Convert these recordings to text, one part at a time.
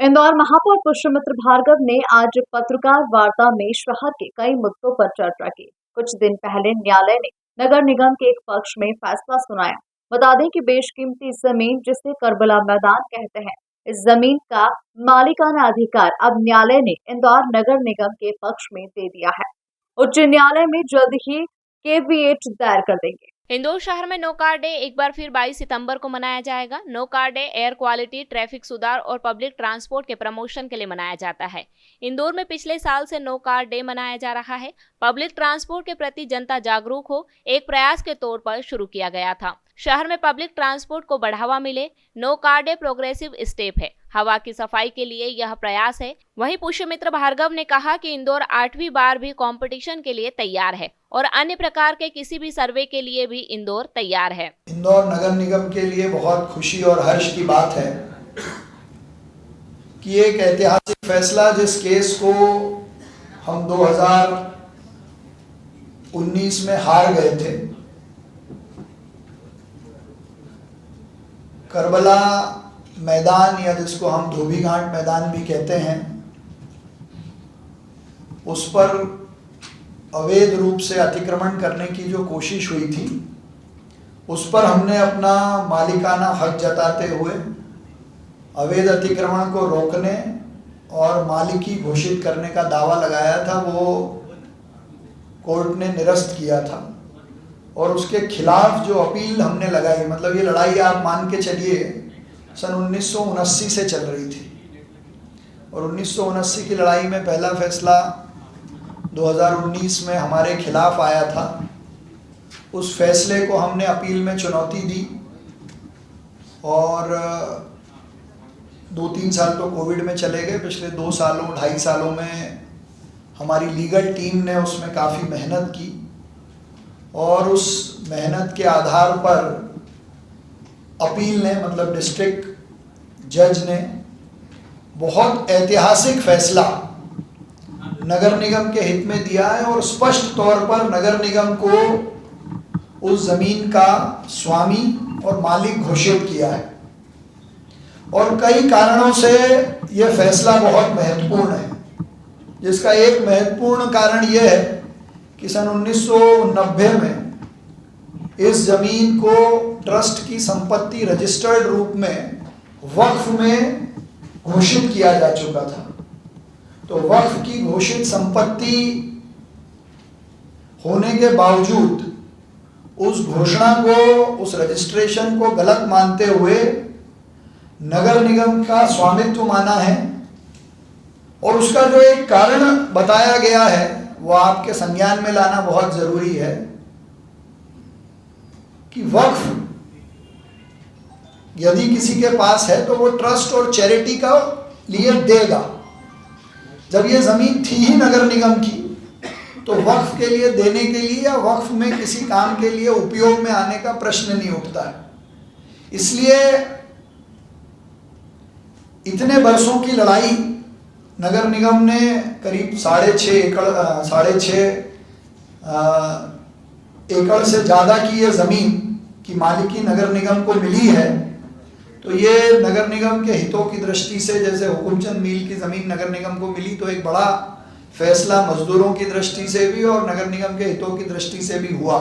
इंदौर महापौर पुष्यमित्र भार्गव ने आज पत्रकार वार्ता में शहर के कई मुद्दों पर चर्चा की। कुछ दिन पहले न्यायालय ने नगर निगम के एक पक्ष में फैसला सुनाया। बता दें कि बेशकीमती जमीन, जिसे करबला मैदान कहते हैं, इस जमीन का मालिकाना अधिकार अब न्यायालय ने इंदौर नगर निगम के पक्ष में दे दिया है। उच्च न्यायालय में जल्द ही केवीएट दायर कर देंगे। इंदौर शहर में नो कार डे एक बार फिर 22 सितंबर को मनाया जाएगा। No car day air quality, traffic सुधार और पब्लिक ट्रांसपोर्ट के प्रमोशन के लिए मनाया जाता है। इंदौर में पिछले साल से नो कार डे मनाया जा रहा है। पब्लिक ट्रांसपोर्ट के प्रति जनता जागरूक हो, एक प्रयास के तौर पर शुरू किया गया था। शहर में पब्लिक ट्रांसपोर्ट को बढ़ावा मिले, no car day progressive step है। हवा की सफाई के लिए यह प्रयास है। वहीं पुष्यमित्र भार्गव ने कहा कि इंदौर 8वीं बार भी कंपटीशन के लिए तैयार है और अन्य प्रकार के किसी भी सर्वे के लिए भी इंदौर तैयार है। इंदौर नगर निगम के लिए बहुत खुशी और हर्ष की बात है कि एक ऐतिहासिक फैसला, जिस केस को हम 2019 में हार गए थे, करबला मैदान या जिसको हम धोबी घाट मैदान भी कहते हैं, उस पर अवैध रूप से अतिक्रमण करने की जो कोशिश हुई थी, उस पर हमने अपना मालिकाना हक जताते हुए अवैध अतिक्रमण को रोकने और मालिकी घोषित करने का दावा लगाया था। वो कोर्ट ने निरस्त किया था और उसके खिलाफ जो अपील हमने लगाई, मतलब ये लड़ाई आप मान के चलिए सन 1979 से चल रही थी और 1979 की लड़ाई में पहला फैसला 2019 में हमारे खिलाफ आया था। उस फैसले को हमने अपील में चुनौती दी और 2-3 साल तो कोविड में चले गए। पिछले 2 सालों 2.5 सालों में हमारी लीगल टीम ने उसमें काफ़ी मेहनत की और उस मेहनत के आधार पर अपील ने, मतलब डिस्ट्रिक्ट जज ने, बहुत ऐतिहासिक फैसला नगर निगम के हित में दिया है और स्पष्ट तौर पर नगर निगम को उस जमीन का स्वामी और मालिक घोषित किया है। और कई कारणों से यह फैसला बहुत महत्वपूर्ण है, जिसका एक महत्वपूर्ण कारण यह है कि सन 1990 में इस जमीन को ट्रस्ट की संपत्ति रजिस्टर्ड रूप में वक्फ में घोषित किया जा चुका था। तो वक्फ की घोषित संपत्ति होने के बावजूद उस घोषणा को, उस रजिस्ट्रेशन को गलत मानते हुए नगर निगम का स्वामित्व माना है। और उसका जो एक कारण बताया गया है वो आपके संज्ञान में लाना बहुत जरूरी है कि वक्फ यदि किसी के पास है तो वो ट्रस्ट और चैरिटी का लिए देगा। जब ये जमीन थी ही नगर निगम की, तो वक्फ के लिए देने के लिए या वक्फ में किसी काम के लिए उपयोग में आने का प्रश्न नहीं उठता है। इसलिए इतने वर्षों की लड़ाई नगर निगम ने करीब 6.5 एकड़ से ज़्यादा की ये ज़मीन की मालिकी नगर निगम को मिली है। तो ये नगर निगम के हितों की दृष्टि से, जैसे हुकुमचंद मील की ज़मीन नगर निगम को मिली, तो एक बड़ा फैसला मजदूरों की दृष्टि से भी और नगर निगम के हितों की दृष्टि से भी हुआ।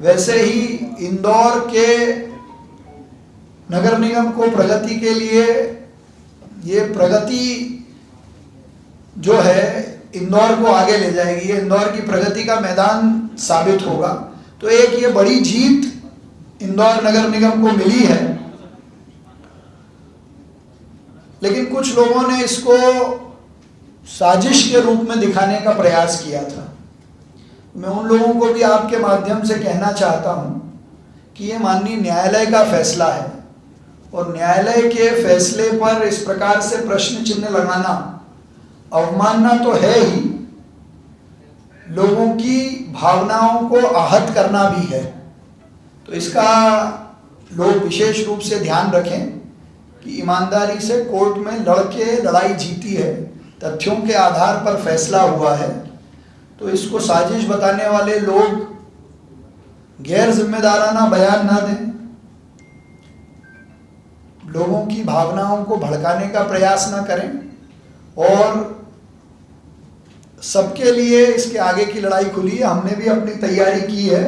वैसे ही इंदौर के नगर निगम को प्रगति के लिए, ये प्रगति जो है इंदौर को आगे ले जाएगी, ये इंदौर की प्रगति का मैदान साबित होगा। तो एक ये बड़ी जीत इंदौर नगर निगम को मिली है। लेकिन कुछ लोगों ने इसको साजिश के रूप में दिखाने का प्रयास किया था। मैं उन लोगों को भी आपके माध्यम से कहना चाहता हूं कि ये माननीय न्यायालय का फैसला है और न्यायालय के फैसले पर इस प्रकार से प्रश्न चिन्ह लगाना अवमानना तो है ही, लोगों की भावनाओं को आहत करना भी है। तो इसका लोग विशेष रूप से ध्यान रखें कि ईमानदारी से कोर्ट में लड़के लड़ाई जीती है, तथ्यों के आधार पर फैसला हुआ है। तो इसको साजिश बताने वाले लोग गैर जिम्मेदाराना बयान ना दें। लोगों की भावनाओं को भड़काने का प्रयास ना करें और सबके लिए इसके आगे की लड़ाई खुली है। हमने भी अपनी तैयारी की है,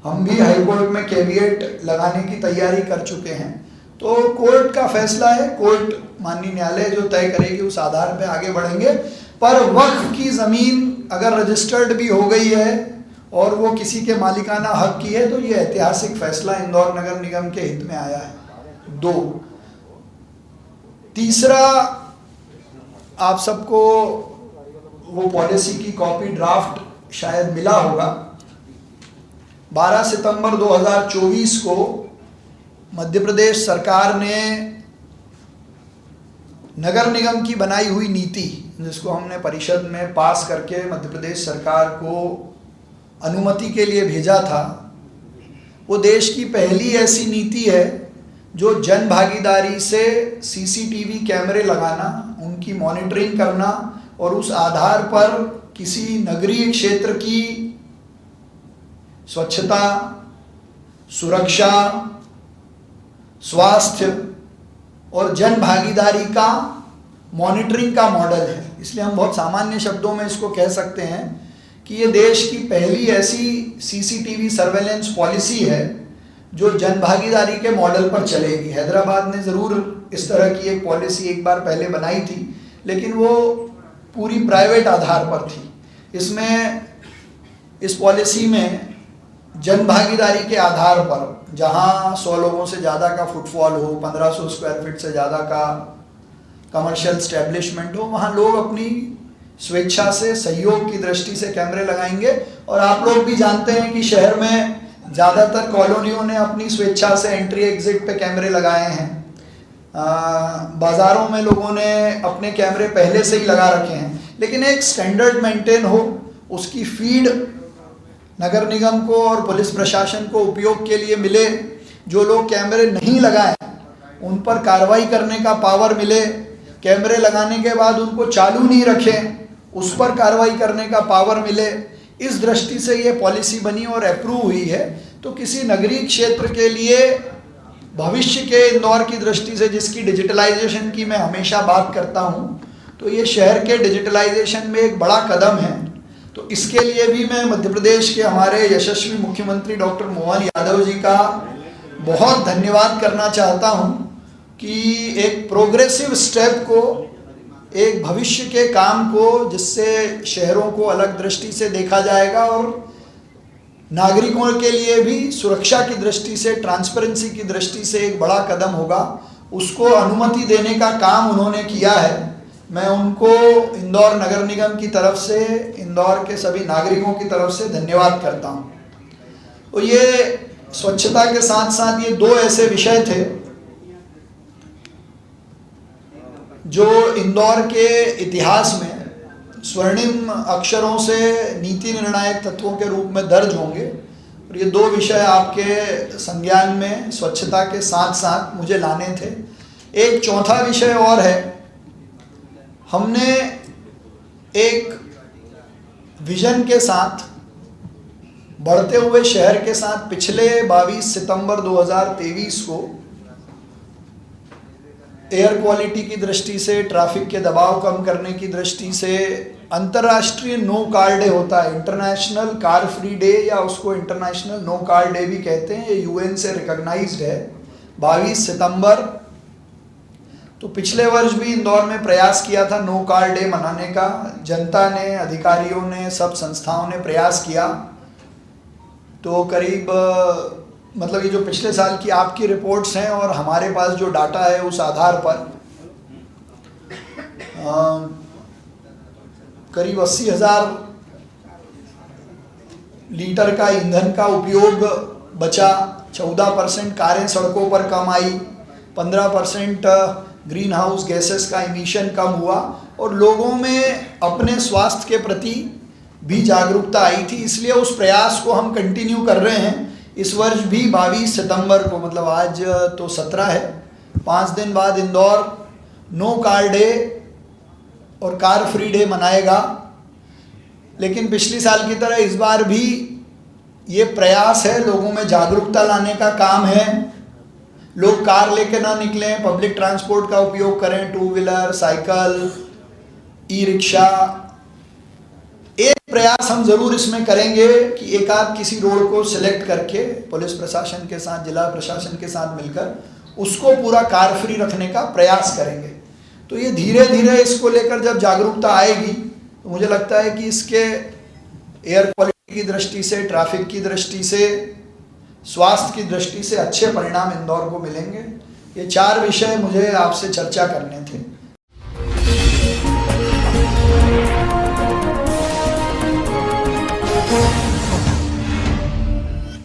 हम भी हाईकोर्ट में कैविएट लगाने की तैयारी कर चुके हैं। तो कोर्ट का फैसला है, कोर्ट माननीय न्यायालय जो तय करेगी उस आधार पे आगे बढ़ेंगे। पर वक्फ की ज़मीन अगर रजिस्टर्ड भी हो गई है और वो किसी के मालिकाना हक की है तो ये ऐतिहासिक फैसला इंदौर नगर निगम के हित में आया है। 2, तीसरा, आप सबको वो पॉलिसी की कॉपी ड्राफ्ट शायद मिला होगा। 12 सितंबर 2024 को मध्य प्रदेश सरकार ने नगर निगम की बनाई हुई नीति, जिसको हमने परिषद में पास करके मध्य प्रदेश सरकार को अनुमति के लिए भेजा था, वो देश की पहली ऐसी नीति है जो जन भागीदारी से सीसीटीवी कैमरे लगाना, उनकी मॉनिटरिंग करना और उस आधार पर किसी नगरीय क्षेत्र की स्वच्छता, सुरक्षा, स्वास्थ्य और जन भागीदारी का मॉनिटरिंग का मॉडल है। इसलिए हम बहुत सामान्य शब्दों में इसको कह सकते हैं कि ये देश की पहली ऐसी सीसीटीवी सर्वेलेंस पॉलिसी है जो जन भागीदारी के मॉडल पर चलेगी। हैदराबाद ने ज़रूर इस तरह की एक पॉलिसी एक बार पहले बनाई थी, लेकिन वो पूरी प्राइवेट आधार पर थी। इसमें इस पॉलिसी में जन भागीदारी के आधार पर, जहां 100 लोगों से ज़्यादा का फुटफॉल हो, 1500 स्क्वायर फीट से ज़्यादा का कमर्शियल स्टैब्लिशमेंट हो, वहाँ लोग अपनी स्वेच्छा से, सहयोग की दृष्टि से कैमरे लगाएंगे। और आप लोग भी जानते हैं कि शहर में ज़्यादातर कॉलोनियों ने अपनी स्वेच्छा से एंट्री एग्जिट पे कैमरे लगाए हैं। बाज़ारों में लोगों ने अपने कैमरे पहले से ही लगा रखे हैं, लेकिन एक स्टैंडर्ड मेंटेन हो, उसकी फीड नगर निगम को और पुलिस प्रशासन को उपयोग के लिए मिले। जो लोग कैमरे नहीं लगाए उन पर कार्रवाई करने का पावर मिले। कैमरे लगाने के बाद उनको चालू नहीं रखें, उस पर कार्रवाई करने का पावर मिले। इस दृष्टि से ये पॉलिसी बनी और अप्रूव हुई है। तो किसी नगरीय क्षेत्र के लिए भविष्य के इंदौर की दृष्टि से, जिसकी डिजिटलाइजेशन की मैं हमेशा बात करता हूँ, तो ये शहर के डिजिटलाइजेशन में एक बड़ा कदम है। तो इसके लिए भी मैं मध्य प्रदेश के हमारे यशस्वी मुख्यमंत्री डॉक्टर मोहन यादव जी का बहुत धन्यवाद करना चाहता हूँ कि एक प्रोग्रेसिव स्टेप को, एक भविष्य के काम को, जिससे शहरों को अलग दृष्टि से देखा जाएगा और नागरिकों के लिए भी सुरक्षा की दृष्टि से, ट्रांसपेरेंसी की दृष्टि से एक बड़ा कदम होगा, उसको अनुमति देने का काम उन्होंने किया है। मैं उनको इंदौर नगर निगम की तरफ से, इंदौर के सभी नागरिकों की तरफ से धन्यवाद करता हूँ। तो ये स्वच्छता के साथ साथ ये 2 ऐसे विषय थे जो इंदौर के इतिहास में स्वर्णिम अक्षरों से नीति निर्णायक तत्वों के रूप में दर्ज होंगे। और ये 2 विषय आपके संज्ञान में स्वच्छता के साथ साथ मुझे लाने थे। एक चौथा विषय और है, हमने एक विजन के साथ, बढ़ते हुए शहर के साथ, पिछले 22 सितंबर 2023 को एयर क्वालिटी की दृष्टि से, ट्रैफिक के दबाव कम करने की दृष्टि से अंतर्राष्ट्रीय नो कार डे होता है, इंटरनेशनल कार फ्री डे, या उसको इंटरनेशनल नो कार डे भी कहते हैं। ये यूएन से रिकॉग्नाइज्ड है 22 सितंबर। तो पिछले वर्ष भी इंदौर में प्रयास किया था नो कार डे मनाने का। जनता ने, अधिकारियों ने, सब संस्थाओं ने प्रयास किया। तो करीब मतलब ये जो पिछले साल की आपकी रिपोर्ट्स हैं और हमारे पास जो डाटा है उस आधार पर करीब 80,000 लीटर का ईंधन का उपयोग बचा, 14% कारें सड़कों पर कम आई, 15% ग्रीन हाउस गैसेस का इमिशन कम हुआ और लोगों में अपने स्वास्थ्य के प्रति भी जागरूकता आई थी। इसलिए उस प्रयास को हम कंटिन्यू कर रहे हैं। इस वर्ष भी 22 सितंबर को, मतलब आज तो 17 है, 5 दिन बाद इंदौर नो कार डे और कार फ्री डे मनाएगा। लेकिन पिछली साल की तरह इस बार भी ये प्रयास है, लोगों में जागरूकता लाने का काम है। लोग कार लेके ना निकलें, पब्लिक ट्रांसपोर्ट का उपयोग करें, two wheeler, cycle, e rickshaw. एक प्रयास हम जरूर इसमें करेंगे कि एक आध किसी रोड को सिलेक्ट करके पुलिस प्रशासन के साथ, जिला प्रशासन के साथ मिलकर उसको पूरा कार फ्री रखने का प्रयास करेंगे। तो ये धीरे धीरे इसको लेकर जब जागरूकता आएगी तो मुझे लगता है कि इसके एयर क्वालिटी की दृष्टि से, ट्रैफिक की दृष्टि से, स्वास्थ्य की दृष्टि से अच्छे परिणाम इंदौर को मिलेंगे। ये 4 विषय मुझे आपसे चर्चा करने थे।